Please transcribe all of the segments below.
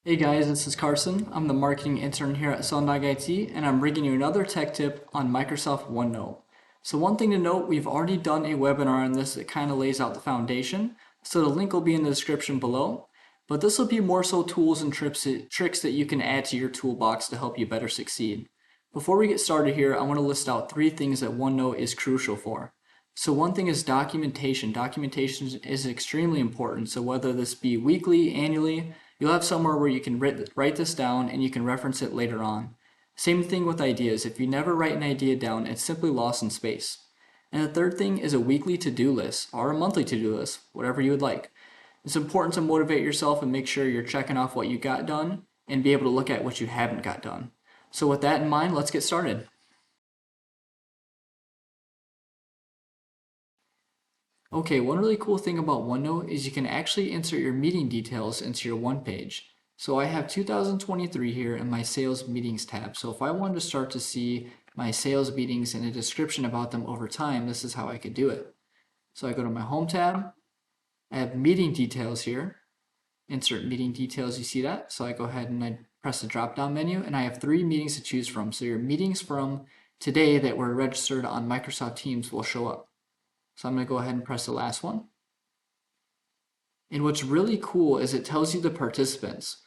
Hey guys, this is Carson. I'm the marketing intern here at Sundog IT, and I'm bringing you another tech tip on Microsoft OneNote. So one thing to note, we've already done a webinar on this that kind of lays out the foundation, so the link will be in the description below. But this will be more so tools and tricks that you can add to your toolbox to help you better succeed. Before we get started here, I want to list out 3 things that OneNote is crucial for. So one thing is documentation. Documentation is extremely important, so whether this be weekly, annually, you'll have somewhere where you can write this down and you can reference it later on. Same thing with ideas. If you never write an idea down, it's simply lost in space. And the third thing is a weekly to-do list or a monthly to-do list, whatever you would like. It's important to motivate yourself and make sure you're checking off what you got done and be able to look at what you haven't got done. So with that in mind, let's get started. Okay, one really cool thing about OneNote is you can actually insert your meeting details into your one page. So I have 2023 here in my sales meetings tab. So if I wanted to start to see my sales meetings and a description about them over time, this is how I could do it. So I go to my home tab, I have meeting details here, insert meeting details, you see that? So I go ahead and I press the drop down menu and I have 3 meetings to choose from. So your meetings from today that were registered on Microsoft Teams will show up. So I'm going to go ahead and press the last one. And what's really cool is it tells you the participants.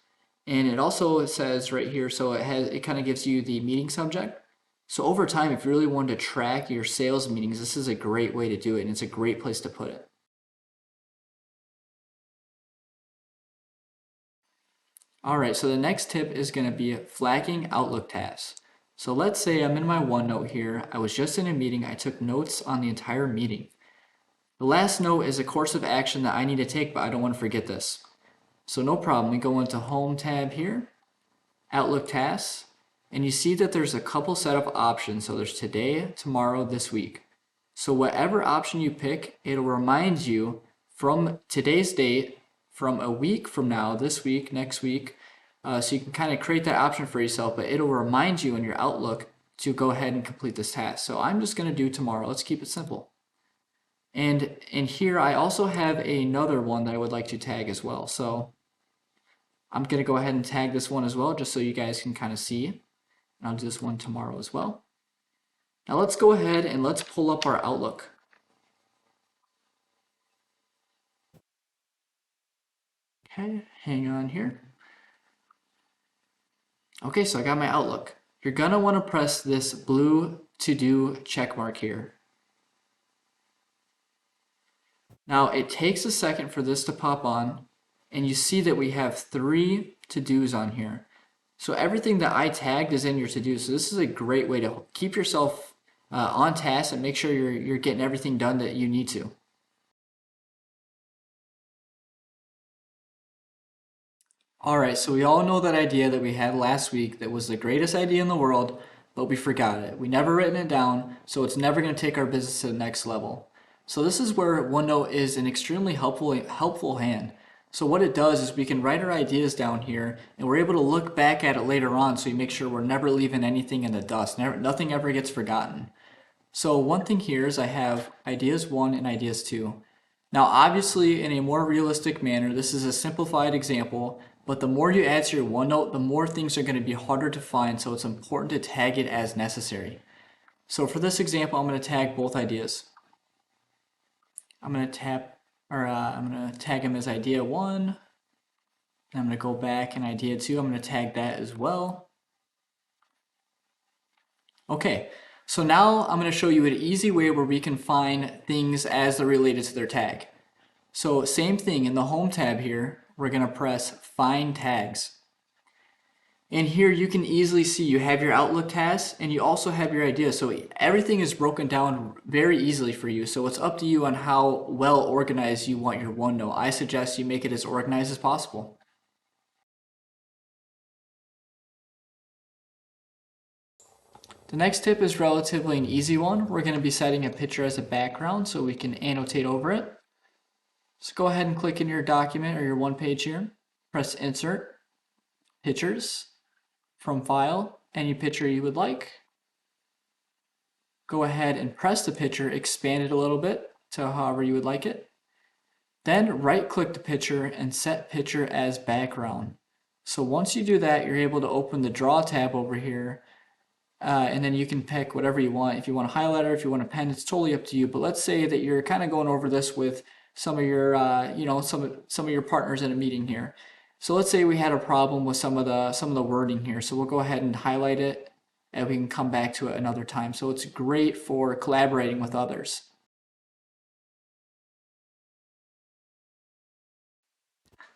And it also says right here, so it kind of gives you the meeting subject. So over time, if you really want to track your sales meetings, this is a great way to do it, and it's a great place to put it. All right, so the next tip is going to be flagging Outlook tasks. So let's say I'm in my OneNote here. I was just in a meeting. I took notes on the entire meeting. The last note is a course of action that I need to take, but I don't want to forget this. So no problem, we go into Home tab here, Outlook tasks, and you see that there's a couple set of options. So there's today, tomorrow, this week. So whatever option you pick, it'll remind you from today's date, from a week from now, this week, next week. So you can kind of create that option for yourself, but it'll remind you in your Outlook to go ahead and complete this task. So I'm just going to do tomorrow. Let's keep it simple. And in here, I also have another one that I would like to tag as well. So I'm going to go ahead and tag this one as well, just so you guys can kind of see. And I'll do this one tomorrow as well. Now let's go ahead and let's pull up our Outlook. Okay, hang on here. Okay, so I got my Outlook. You're going to want to press this blue to-do check mark here. Now it takes a second for this to pop on, and you see that we have 3 to-dos on here. So everything that I tagged is in your to-dos. So this is a great way to keep yourself on task and make sure you're getting everything done that you need to. All right, so we all know that idea that we had last week that was the greatest idea in the world, but we forgot it. We never written it down, so it's never going to take our business to the next level. So this is where OneNote is an extremely helpful hand. So what it does is we can write our ideas down here, and we're able to look back at it later on, so we make sure we're never leaving anything in the dust. Nothing ever gets forgotten. So one thing here is I have ideas 1 and ideas 2. Now obviously in a more realistic manner, this is a simplified example, but the more you add to your OneNote, the more things are going to be harder to find, so it's important to tag it as necessary. So for this example, I'm going to tag both ideas. I'm going to tag them as idea 1. And I'm going to go back and idea 2. I'm going to tag that as well. Okay, so now I'm going to show you an easy way where we can find things as they're related to their tag. So same thing in the Home tab here, we're going to press Find Tags. And here you can easily see you have your Outlook tasks and you also have your ideas. So everything is broken down very easily for you. So it's up to you on how well organized you want your OneNote. I suggest you make it as organized as possible. The next tip is relatively an easy one. We're going to be setting a picture as a background so we can annotate over it. So go ahead and click in your document or your one page here. Press Insert, Pictures, from File, any picture you would like. Go ahead and press the picture, expand it a little bit to however you would like it. Then right click the picture and set picture as background. So once you do that, you're able to open the Draw tab over here, and then you can pick whatever you want. If you want a highlighter, if you want a pen, it's totally up to you. But let's say that you're kind of going over this with some of your, some of your partners in a meeting here. So let's say we had a problem with some of the wording here. So we'll go ahead and highlight it, and we can come back to it another time. So it's great for collaborating with others.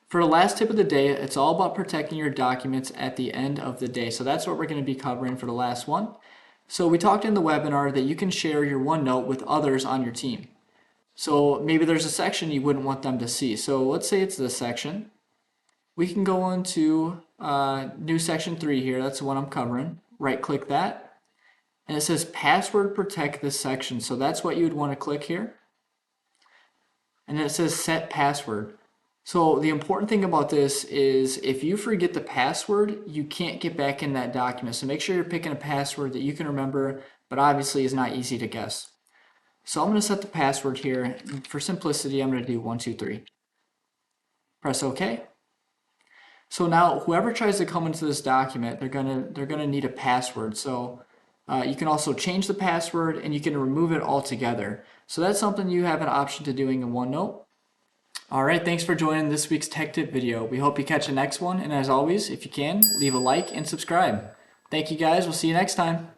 For the last tip of the day, it's all about protecting your documents at the end of the day. So that's what we're going to be covering for the last one. So we talked in the webinar that you can share your OneNote with others on your team. So maybe there's a section you wouldn't want them to see. So let's say it's this section. We can go into new section 3 here. That's the one I'm covering. Right click that. And it says password protect this section. So that's what you would want to click here. And then it says set password. So the important thing about this is if you forget the password, you can't get back in that document. So make sure you're picking a password that you can remember, but obviously is not easy to guess. So I'm going to set the password here. For simplicity, I'm going to do 123. Press OK. So now whoever tries to come into this document, they're gonna need a password. So you can also change the password and you can remove it altogether. So that's something you have an option to doing in OneNote. All right, thanks for joining this week's tech tip video. We hope you catch the next one. And as always, if you can, leave a like and subscribe. Thank you guys. We'll see you next time.